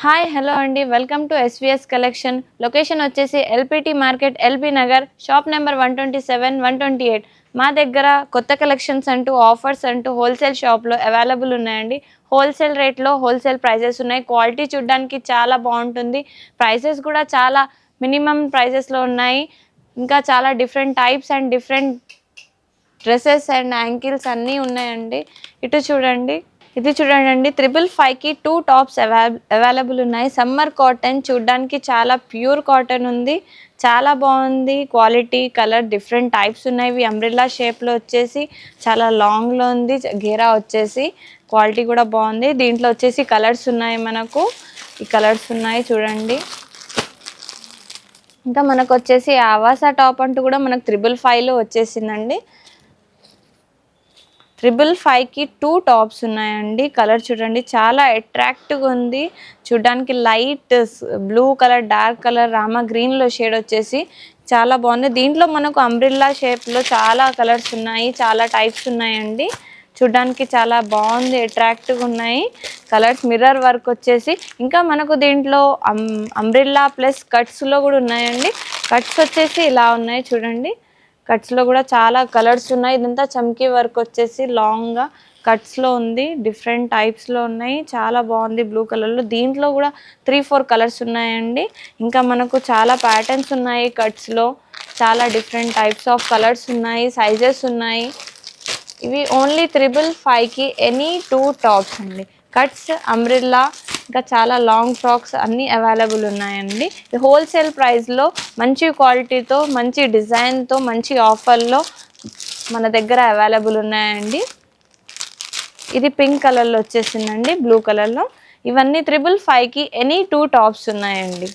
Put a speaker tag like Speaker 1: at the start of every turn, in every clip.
Speaker 1: Hi hello అండి welcome to SVS collection. Location వచ్చేసి LPT market, LB Nagar, shop number 127, 128. మా దగ్గర కొత్త కలెక్షన్స్ అంటూ ఆఫర్స్ అంటూ హోల్సేల్ షాప్లో అవైలబుల్ ఉన్నాయండి. హోల్సేల్ రేట్లో హోల్సేల్ ప్రైజెస్ ఉన్నాయి. క్వాలిటీ చూడడానికి చాలా బాగుంటుంది. ప్రైసెస్ కూడా చాలా మినిమం ప్రైజెస్లో ఉన్నాయి. ఇంకా చాలా different types and different dresses and ankles అన్నీ ఉన్నాయండి. ఇటు చూడండి, ఇది చూడండి, 555కి 2 టాప్స్ అవైలబుల్ ఉన్నాయి. సమ్మర్ కాటన్ చూడడానికి చాలా ప్యూర్ కాటన్ ఉంది. చాలా బాగుంది. క్వాలిటీ, కలర్ డిఫరెంట్ టైప్స్ ఉన్నాయి. ఇవి అంబ్రెల్లా షేప్లో వచ్చేసి చాలా లాంగ్లో ఉంది. గేరా వచ్చేసి క్వాలిటీ కూడా బాగుంది. దీంట్లో వచ్చేసి కలర్స్ ఉన్నాయి. మనకు ఈ కలర్స్ ఉన్నాయి చూడండి. ఇంకా మనకు వచ్చేసి ఆవాసా టాప్ అంటూ కూడా మనకు 555లో వచ్చేసిందండి. 555కి 2 టాప్స్ ఉన్నాయండి. కలర్ చూడండి, చాలా అట్రాక్టివ్గా ఉంది. చూడడానికి light blue colour, dark colour, Rama గ్రీన్లో షేడ్ వచ్చేసి చాలా బాగుంది. దీంట్లో మనకు అంబ్రిల్లా షేప్లో చాలా కలర్స్ ఉన్నాయి, చాలా టైప్స్ ఉన్నాయండి. చూడడానికి చాలా బాగుంది, అట్రాక్టివ్గా ఉన్నాయి కలర్స్. మిర్రర్ వర్క్ వచ్చేసి ఇంకా మనకు దీంట్లో అంబ్రిల్లా ప్లస్ కట్స్లో కూడా ఉన్నాయండి. కట్స్ వచ్చేసి ఇలా ఉన్నాయి చూడండి. కట్స్లో కూడా చాలా కలర్స్ ఉన్నాయి. ఇదంతా చమ్కీ వర్క్ వచ్చేసి లాంగ్గా కట్స్లో ఉంది. డిఫరెంట్ టైప్స్లో ఉన్నాయి. చాలా బాగుంది బ్లూ కలర్లో. దీంట్లో కూడా 3-4 కలర్స్ ఉన్నాయండి. ఇంకా మనకు చాలా ప్యాటర్న్స్ ఉన్నాయి కట్స్లో. చాలా డిఫరెంట్ టైప్స్ ఆఫ్ కలర్స్ ఉన్నాయి, సైజెస్ ఉన్నాయి. ఇవి ఓన్లీ 555కి ఎనీ 2 టాప్స్ అండి. కట్స్, అంబ్రిల్లా, ఇంకా చాలా లాంగ్ ఫ్రాక్స్ అన్నీ అవైలబుల్ ఉన్నాయండి. హోల్సేల్ ప్రైస్లో మంచి క్వాలిటీతో, మంచి డిజైన్తో, మంచి ఆఫర్లో మన దగ్గర అవైలబుల్ ఉన్నాయండి. ఇది పింక్ కలర్లో వచ్చేసిందండి, బ్లూ కలర్లో. ఇవన్నీ 555కి ఎనీ 2 టాప్స్ ఉన్నాయండి.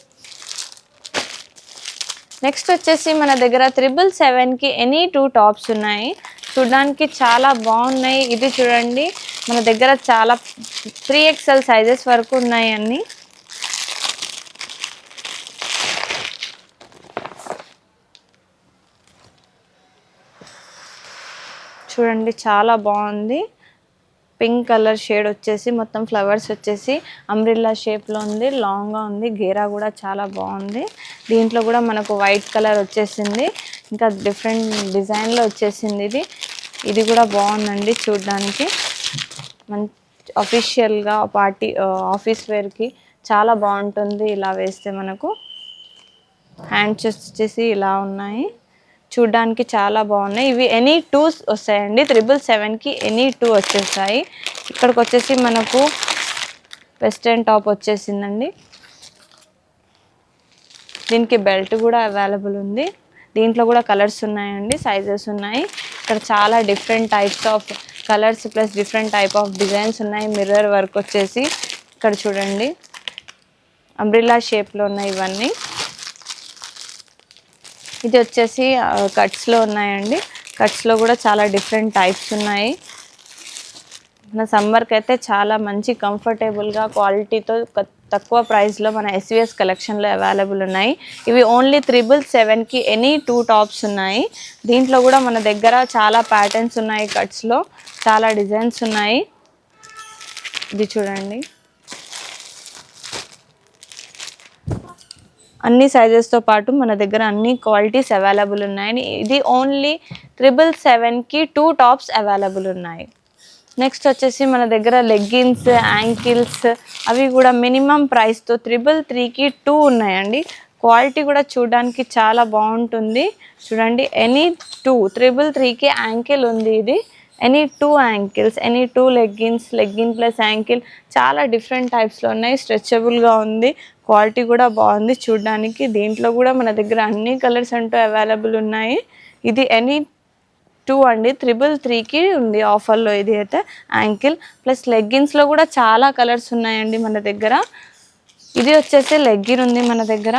Speaker 1: నెక్స్ట్ వచ్చేసి మన దగ్గర 777కి ఎనీ 2 టాప్స్ ఉన్నాయి. చూడడానికి చాలా బాగున్నాయి. ఇది చూడండి, మన దగ్గర చాలా 3XL సైజెస్ వరకు ఉన్నాయి అన్నీ. చూడండి, చాలా బాగుంది. పింక్ కలర్ షేడ్ వచ్చేసి మొత్తం ఫ్లవర్స్ వచ్చేసి అంబ్రిల్లా షేప్లో ఉంది. లాంగ్గా ఉంది. గేరా కూడా చాలా బాగుంది. దీంట్లో కూడా మనకు వైట్ కలర్ వచ్చేసింది. ఇంకా డిఫరెంట్ డిజైన్లో వచ్చేసింది. ఇది కూడా బాగుందండి చూడడానికి. మంచి అఫీషియల్గా పార్టీ ఆఫీస్ వేర్కి చాలా బాగుంటుంది. ఇలా వేస్తే మనకు హ్యాండ్స్ వచ్చేసి ఇలా ఉన్నాయి. చూడ్డానికి చాలా బాగున్నాయి. ఇవి ఎనీ 2 వస్తాయండి. 777కి ఎనీ 2 వచ్చేస్తాయి. ఇక్కడికి వచ్చేసి మనకు వెస్ట్రన్ టాప్ వచ్చేసిందండి. దీనికి బెల్ట్ కూడా అవైలబుల్ ఉంది. దీంట్లో కూడా కలర్స్ ఉన్నాయండి, సైజెస్ ఉన్నాయి. ఇక్కడ చాలా different types of colours plus different type of designs ఉన్నాయి. మిర్రర్ వర్క్ వచ్చేసి ఇక్కడ చూడండి, అంబ్రిల్లా షేప్లో ఉన్నాయి ఇవన్నీ. ఇది వచ్చేసి కట్స్లో ఉన్నాయండి. కట్స్లో కూడా చాలా డిఫరెంట్ టైప్స్ ఉన్నాయి. మన సమ్మర్కి అయితే చాలా మంచి కంఫర్టబుల్గా క్వాలిటీతో తక్కువ ప్రైస్లో మన ఎస్విఎస్ కలెక్షన్లో అవైలబుల్ ఉన్నాయి. ఇవి ఓన్లీ 777కి ఎనీ 2 టాప్స్ ఉన్నాయి. దీంట్లో కూడా మన దగ్గర చాలా ప్యాటర్న్స్ ఉన్నాయి. కట్స్లో చాలా డిజైన్స్ ఉన్నాయి. ఇది చూడండి, అన్ని సైజెస్తో పాటు మన దగ్గర అన్ని క్వాలిటీస్ అవైలబుల్ ఉన్నాయి. ఇది ఓన్లీ 777కి 2 టాప్స్ అవైలబుల్ ఉన్నాయి. నెక్స్ట్ వచ్చేసి మన దగ్గర లెగ్గిన్స్, యాంకిల్స్ అవి కూడా మినిమం ప్రైస్తో 333కి 2 ఉన్నాయండి. క్వాలిటీ కూడా చూడడానికి చాలా బాగుంటుంది. చూడండి, ఎనీ 2 333కి యాంకిల్ ఉంది. ఇది any 2 ankles, any 2 leggings, legging plus ankle చాలా డిఫరెంట్ టైప్స్లో ఉన్నాయి. స్ట్రెచబుల్గా ఉంది. క్వాలిటీ కూడా బాగుంది చూడడానికి. దీంట్లో కూడా మన దగ్గర అన్ని కలర్స్ అంటూ అవైలబుల్ ఉన్నాయి. ఇది ఎనీ 2 అండి. 333కి ఉంది ఆఫర్లో. ఇది అయితే యాంకిల్ ప్లస్ లెగ్గిన్స్లో కూడా చాలా కలర్స్ ఉన్నాయండి మన దగ్గర. ఇది వచ్చేసి లెగ్గిన్ ఉంది మన దగ్గర.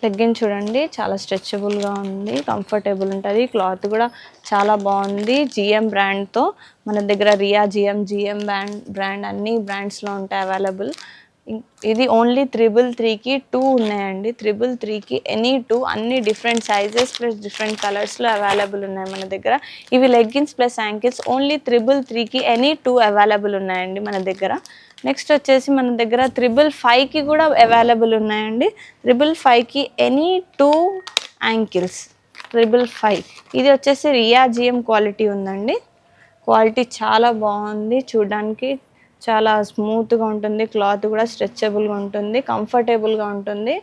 Speaker 1: లెగ్గిన్ చూడండి, చాలా స్ట్రెచబుల్గా ఉంది, కంఫర్టబుల్ ఉంటుంది. క్లాత్ కూడా చాలా బాగుంది. జిఎం బ్రాండ్తో మన దగ్గర రియా, జిఎం బ్రాండ్ అన్ని బ్రాండ్స్లో ఉంటాయి అవైలబుల్. ఇది ఓన్లీ 333కి 2 ఉన్నాయండి. 333కి ఎనీ 2 అన్ని డిఫరెంట్ సైజెస్ ప్లస్ డిఫరెంట్ కలర్స్లో అవైలబుల్ ఉన్నాయి మన దగ్గర. ఇవి లెగ్గిన్స్ ప్లస్ యాంకిల్స్ ఓన్లీ 333కి ఎనీ 2 అవైలబుల్ ఉన్నాయండి మన దగ్గర. నెక్స్ట్ వచ్చేసి మన దగ్గర 555కి కూడా అవైలబుల్ ఉన్నాయండి. 555కి ఎనీ 2 యాంకిల్స్ 555. ఇది వచ్చేసి రియా జిఎం క్వాలిటీ ఉందండి. క్వాలిటీ చాలా బాగుంది, చూడడానికి చాలా స్మూత్గా ఉంటుంది, క్లాత్ కూడా స్ట్రెచబుల్గా ఉంటుంది, కంఫర్టబుల్గా ఉంటుంది,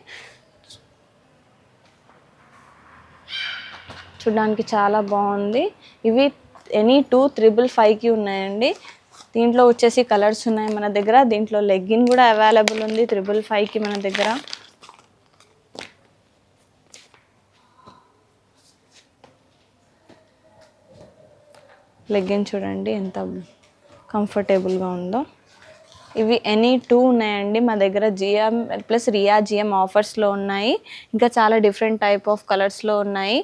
Speaker 1: చూడడానికి చాలా బాగుంది. ఇవి ఎనీ 2 555కి ఉన్నాయండి. దీంట్లో వచ్చేసి కలర్స్ ఉన్నాయి మన దగ్గర. దీంట్లో లెగ్గిన్ కూడా అవైలబుల్ ఉంది 555కి మన దగ్గర. లెగ్గిన్ చూడండి ఎంత కంఫర్టబుల్గా ఉందో. ఇవి ఎనీ 2 ఉన్నాయండి మా దగ్గర. జిఎం ప్లస్ రియా జిఎం ఆఫర్స్లో ఉన్నాయి. ఇంకా చాలా డిఫరెంట్ టైప్ ఆఫ్ కలర్స్లో ఉన్నాయి.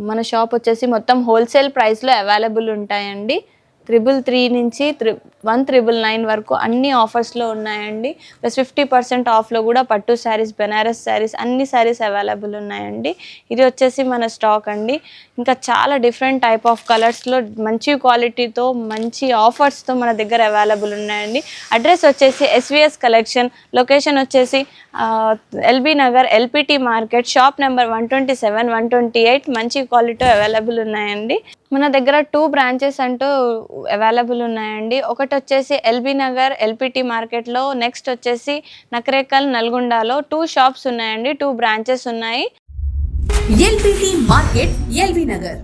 Speaker 1: మన షాప్ వచ్చేసి మొత్తం హోల్సేల్ ప్రైస్లో అవైలబుల్ ఉంటాయండి. 333 నుంచి 1999 వరకు అన్ని ఆఫర్స్లో ఉన్నాయండి. ప్లస్ 50% ఆఫ్లో కూడా పట్టు శారీస్, బెనారస్ శారీస్, అన్ని శారీస్ అవైలబుల్ ఉన్నాయండి. ఇది వచ్చేసి మన స్టాక్ అండి. ఇంకా చాలా డిఫరెంట్ టైప్ ఆఫ్ కలర్స్లో మంచి క్వాలిటీతో మంచి ఆఫర్స్తో మన దగ్గర అవైలబుల్ ఉన్నాయండి. అడ్రస్ వచ్చేసి ఎస్విఎస్ కలెక్షన్, లొకేషన్ వచ్చేసి LB Nagar LPT market, shop number 127, 128. మంచి క్వాలిటీ అవైలబుల్ ఉన్నాయండి. మన దగ్గర 2 బ్రాంచెస్ అంటూ అవైలబుల్ ఉన్నాయండి. ఒకటి వచ్చేసి ఎల్బీ నగర్ ఎల్పిటి మార్కెట్లో, నెక్స్ట్ వచ్చేసి నకరేకల్ నల్గొండలో 2 షాప్స్ ఉన్నాయండి. 2 బ్రాంచెస్ ఉన్నాయి.
Speaker 2: LPT market LB Nagar.